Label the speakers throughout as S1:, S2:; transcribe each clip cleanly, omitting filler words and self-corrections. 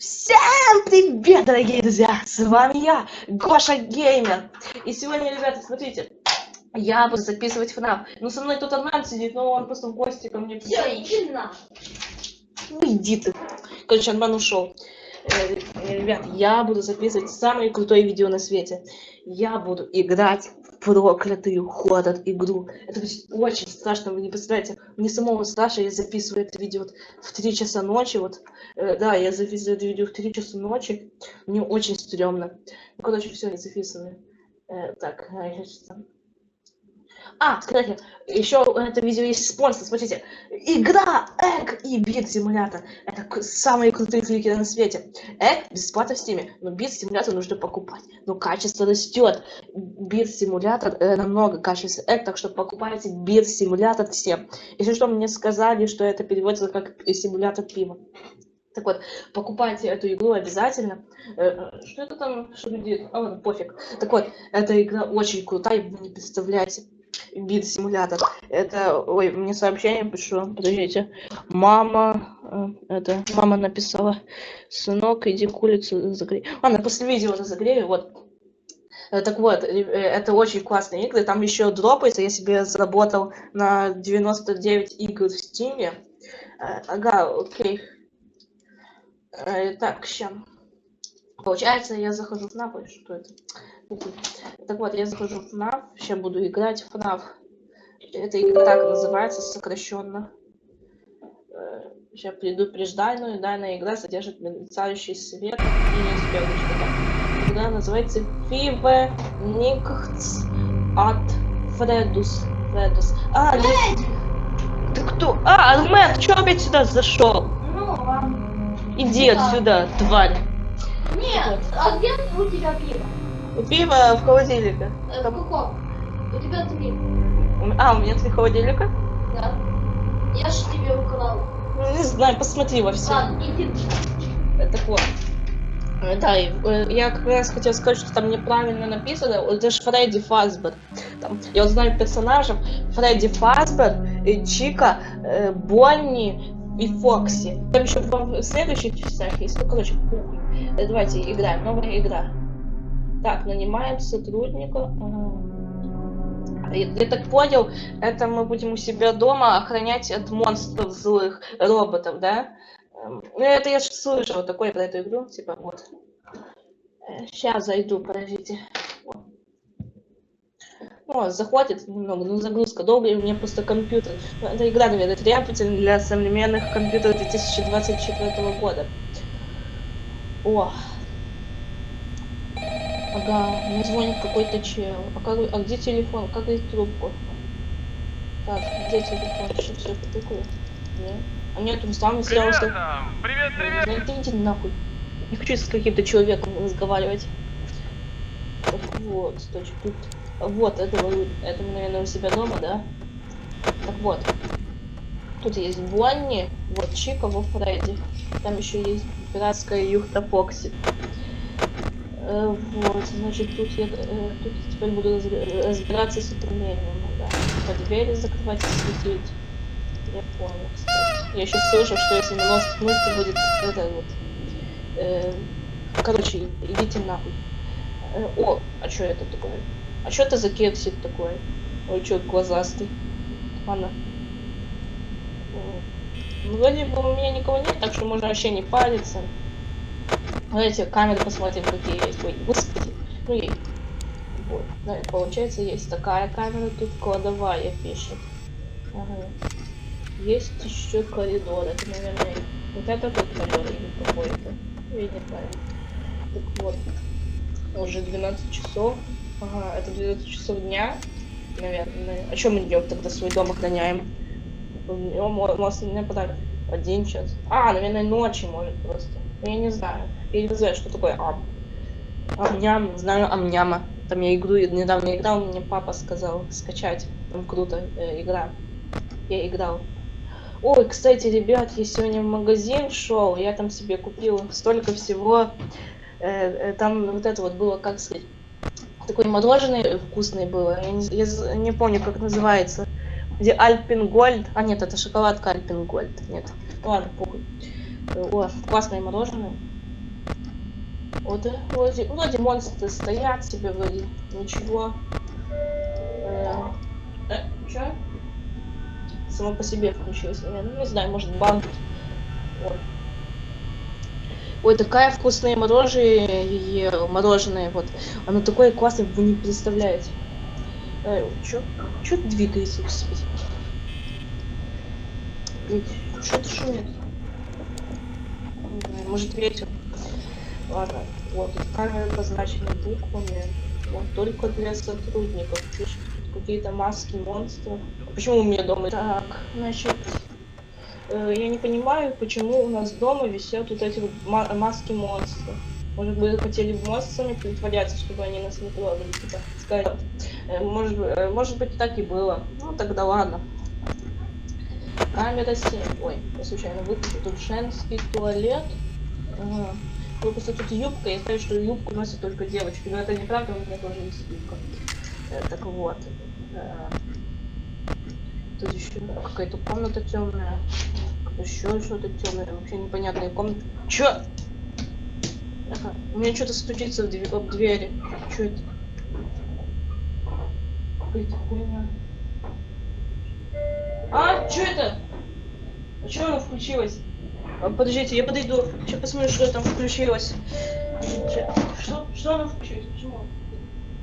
S1: Всем привет, дорогие друзья! С вами я, Гоша Геймер. И сегодня, ребята, смотрите, я буду записывать FNAF. Ну, со мной тут Армен сидит, но он просто в гости ко мне.
S2: Все, иди на.
S1: Ну, иди ты. Короче, Армен ушел. Ребят, я буду записывать самое крутое видео на свете. Я буду играть в проклятую хоррор игру. Это будет очень страшно, вы не представляете. Мне самому страшно, я записываю это видео вот в 3 часа ночи. Да, я записываю это видео в 3 часа ночи. Мне очень стрёмно. Ну, короче, все, я записываю. Так, кстати, еще это видео есть спонсор, смотрите. Игра Egg и Beat Simulator. Это самые крутые флики на свете. Egg бесплатно в Steam, но Beat Simulator нужно покупать. Но качество растет. Beat Simulator намного качественнее Egg, так что покупайте Beat Simulator всем. Если что, мне сказали, что это переводится как симулятор пива. Так вот, покупайте эту игру обязательно. Что это там, что люди... ладно, пофиг. Так вот, эта игра очень крутая, вы не представляете. Beat Simulator. Это... Ой, мне сообщение пришло. Подождите. Мама... Мама написала. Сынок, иди курицу загрей. Ладно, после видео разогрею, вот. Так вот, это очень классные игры. Там еще дропается. Я себе заработал на 99 игр в Steam. Ага, окей. Так, сейчас. Получается, я захожу в FNAF. Что это? Так вот, я захожу в FNAF. Сейчас буду играть в FNAF. Эта игра так называется, сокращенно. Сейчас предупреждаю, данная игра содержит мерцающий свет и неуспешный. Игра называется Five Nights at Freddy's. Ты кто? Армен, ты что опять сюда зашел?
S2: Ну, ладно.
S1: Иди отсюда, тварь.
S2: Нет, а где у тебя пиво?
S1: Пиво в холодильнике.
S2: В каком? У тебя 3.
S1: У меня 3 холодильника?
S2: Да. Я же тебе украл.
S1: Ну, не знаю, посмотри во все.
S2: Ладно, иди.
S1: Так вот. Да, я как раз хотел сказать, что там неправильно написано. Это же Фредди Фазбер. Я вот знаю персонажев. Фредди Фазбер, Чика, Бонни и Фокси. Там еще в следующих частях есть. Ну, короче, давайте играем. Новая игра. Так, нанимаем сотрудника. Я так понял, это мы будем у себя дома охранять от монстров злых роботов, да? Ну, это я же слышал такое про эту игру, типа, вот. Сейчас зайду, подождите. О, захватит немного, ну загрузка долгая, у меня просто компьютер. Эта игра, наверное, требовательна для современных компьютеров 2024 года. О. Ага, мне звонит какой-то чел. А где телефон? Как дать трубку? Так, где телефон? Что все потыкаю? Нет. А мне тут сам сделал, что...
S3: Привет!
S1: Да иди нахуй. Не хочу с каким-то человеком разговаривать. Так вот, точка тут. Вот, это мы, наверное, у себя дома, да? Так вот. Тут есть Бонни, вот Чика, во Фредди. Там еще есть пиратская юхта Фокси. Вот, значит, тут я тут теперь буду разбираться с управлением, да. По двери закрывать и светить. Я понял, кстати. Я еще слышу, что если на нос ткнуть, то будет это вот. Короче, идите нахуй. О, а что это такое? А что это за кексик такой? Ой, что глазастый. Ладно. Ну, вроде бы у меня никого нет, так что можно вообще не париться. Давайте камеры посмотрим, какие есть. Ой, господи. Ну и вот. Да, получается, есть такая камера, тут кладовая пишет. Ага. Есть еще коридор. Это, наверное, вот это тут коридор или какой-то. Я не знаю. Так вот. Уже 12 часов. Ага, это 12 часов дня. Наверное. А что мы идем тогда свой дом охраняем? Может, мне подали 1 час. Наверное, ночи может просто. Я не знаю. Я не знаю, что такое Амням. Знаю Амняма. Там я игру недавно играл, мне папа сказал скачать. Там круто игра. Я играл. Ой, кстати, ребят, я сегодня в магазин шел, я там себе купил столько всего. Там вот это вот было, как сказать, такое мороженое вкусное было. Я не помню, как называется. Где Альпен Гольд. Нет, это шоколадка Альпен Гольд. Нет. Ладно, похуй. О, классное мороженое. Вот, вроде монстры стоят себе, вроде ничего. Чё? Само по себе включилось. Не знаю, может банк. Вот. Ой, такая вкусное мороженое, вот. Оно такое классное, вы не представляете. Чё двигается, господи? Что это шумит? Не знаю, может ветер. Ладно, вот тут камеры позначены буквами. Вот только для сотрудников. Пишут тут какие-то маски монстров. Почему у меня дома? Так, значит, я не понимаю, почему у нас дома висят вот эти вот маски монстров. Может быть, хотели бы монстрами притворяться, чтобы они нас не трогали, типа, сказать. Может быть, так и было. Ну, тогда ладно. Камера 7. Ой, я случайно выключил. Тут женский туалет. Ага. Просто тут юбка, я знаю, что юбку носят только девочки, но это неправда, у меня тоже есть юбка. Так вот. Тут еще какая-то комната темная. Еще что-то темное, вообще непонятная комната. Чё? Ага. У меня что-то стучится об двери. Чё это? Какая-то хуйня. А, чё это? А чё оно включилось? Подождите, я подойду. Сейчас посмотрю, что там включилось. Что оно включилось?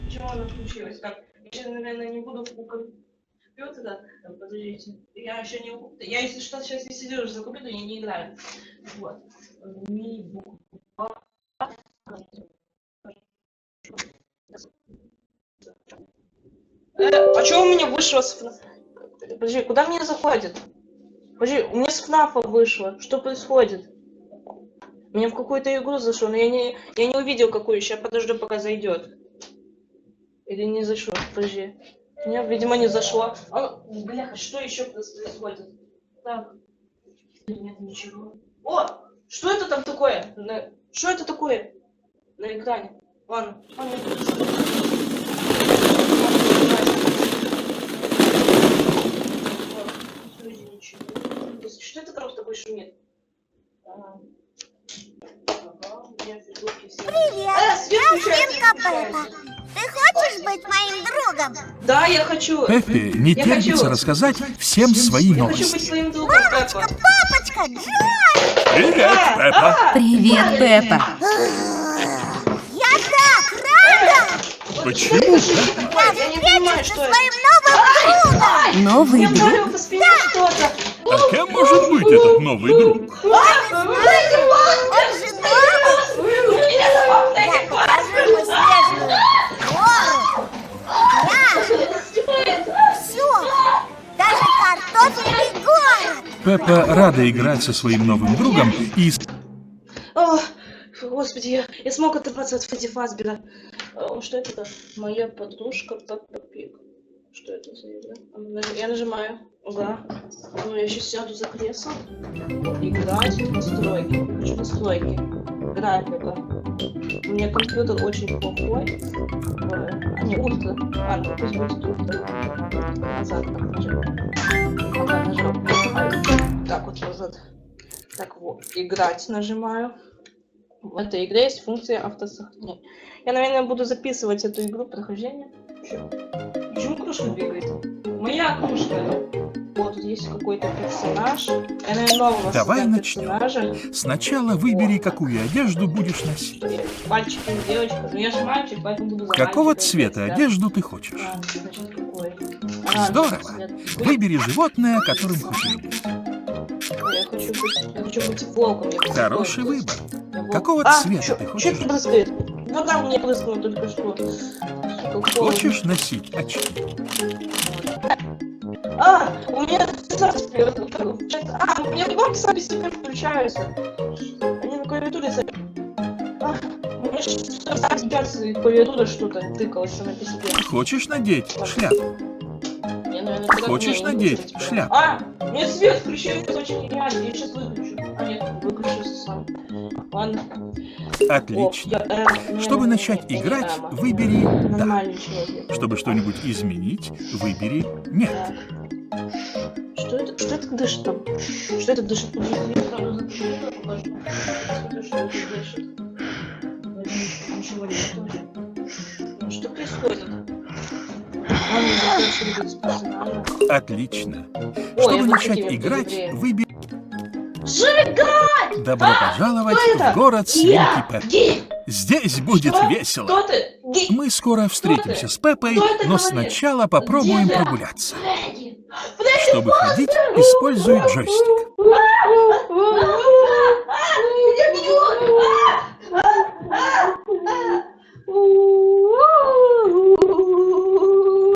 S1: Почему оно включилось? Так, я сейчас, наверное, не буду у компьютера. Подождите. Я еще не... Я, если что, сейчас не сидел за компьютером, я не играю. Вот. А что у меня вышло с... Подожди, куда мне заходит? Подожди, у меня с ФНАФа вышло. Что происходит? Мне в какую-то игру зашло, но я не увидел какую. Сейчас подожду, пока зайдет. Или не зашло. Подожди. Мне, видимо, не зашло. Бляха, что еще происходит? Так. Нет ничего. О! Что это там такое? Что это такое? На экране. Ладно. Что это там такой шумит?
S3: Привет, я свинка Пеппа. Ты хочешь быть моим другом?
S1: Да, я хочу.
S4: Пеппе не терпится рассказать всем свои
S1: Я хочу быть
S4: новости.
S1: своим другом, Пеппа.
S3: Папочка, Джой!
S4: Привет, Пеппа!
S5: Привет, Пеппа!
S3: Я так рада!
S4: Почему?
S3: Я встречусь со своим новым другом!
S5: Новый
S1: Я
S5: друг?
S1: ударил по спине кто-то.
S4: А кем может быть этот новый друг?
S3: Он же новый! Я покажу ему снежную гору! Пляж! Все! Даже картофельный город!
S4: Пеппа рада играть со своим новым другом и...
S1: О, господи, я смог оторваться от Фредди Фазбера. Что это? Моя подружка Пеппа Пиг. Что это за игра? Я нажимаю. Ага. Ну, я сейчас сяду за кресло. Играть, настройки. Хочу настройки. Графика. У меня компьютер очень плохой. Не, ультра. Ладно, пусть будет ультра. Назад так нажал. Ага, нажал. Так вот назад. Так вот, играть нажимаю. В этой игре есть функция автосохранения. Я, наверное, буду записывать эту игру прохождения. Почему кружка бегает? Моя кружка. Вот, тут есть какой-то персонаж. Я, наверное, нового
S4: Давай
S1: персонажа.
S4: начнем. Сначала выбери, какую одежду будешь носить.
S1: Мальчик или девочка. Ну, я же мальчик, поэтому буду за
S4: Какого
S1: мальчика
S4: цвета
S1: играть, да?
S4: одежду ты хочешь?
S1: А, значит, какой?
S4: Здорово.
S1: Цвет.
S4: Выбери животное, которым хочешь быть.
S1: Я хочу быть волком. Я хочу
S4: Хороший
S1: волк.
S4: выбор.
S1: Я волк.
S4: Какого цвета
S1: чё-
S4: ты
S1: чё
S4: хочешь?
S1: это брызгает? Ну да, мне брызнуло только что. Какого?
S4: Хочешь носить очки?
S1: У меня у меня приборки сами себе включаются. Они на клавиатуре у меня сейчас клавиатура что-то тыкалась сама по себе.
S4: Хочешь надеть шляпу?
S1: Я, наверное,
S4: Хочешь надеть шляпу?
S1: Мне свет включается очень реально. Я сейчас выключу. Нет, выключился сам. Ладно.
S4: Отлично. Чтобы начать играть, выбери «да».
S1: Нормальный человек.
S4: Чтобы что-нибудь изменить, выбери «нет».
S1: Так. Что это дышит там? Что это дышит? Я сразу за компьютер покажу. Посмотрю, что это дышит. говорили тоже. Ну, что происходит? Они закончили быть профессионально.
S4: Отлично.
S1: Ой,
S4: Чтобы
S1: я
S4: начать
S1: такими
S4: играть,
S1: евреями.
S4: выбери...
S1: Сжигать!
S4: Добро пожаловать
S1: Кто это?
S4: в город свинки Пеппы.
S1: Где?
S4: Здесь будет
S1: Что?
S4: весело.
S1: Кто ты? Где?
S4: Мы скоро встретимся с Пеппой,
S1: Кто это
S4: но
S1: говорит?
S4: сначала попробуем
S1: Где ты?
S4: прогуляться.
S1: Фредди!
S4: Чтобы ходить, используй джойстик.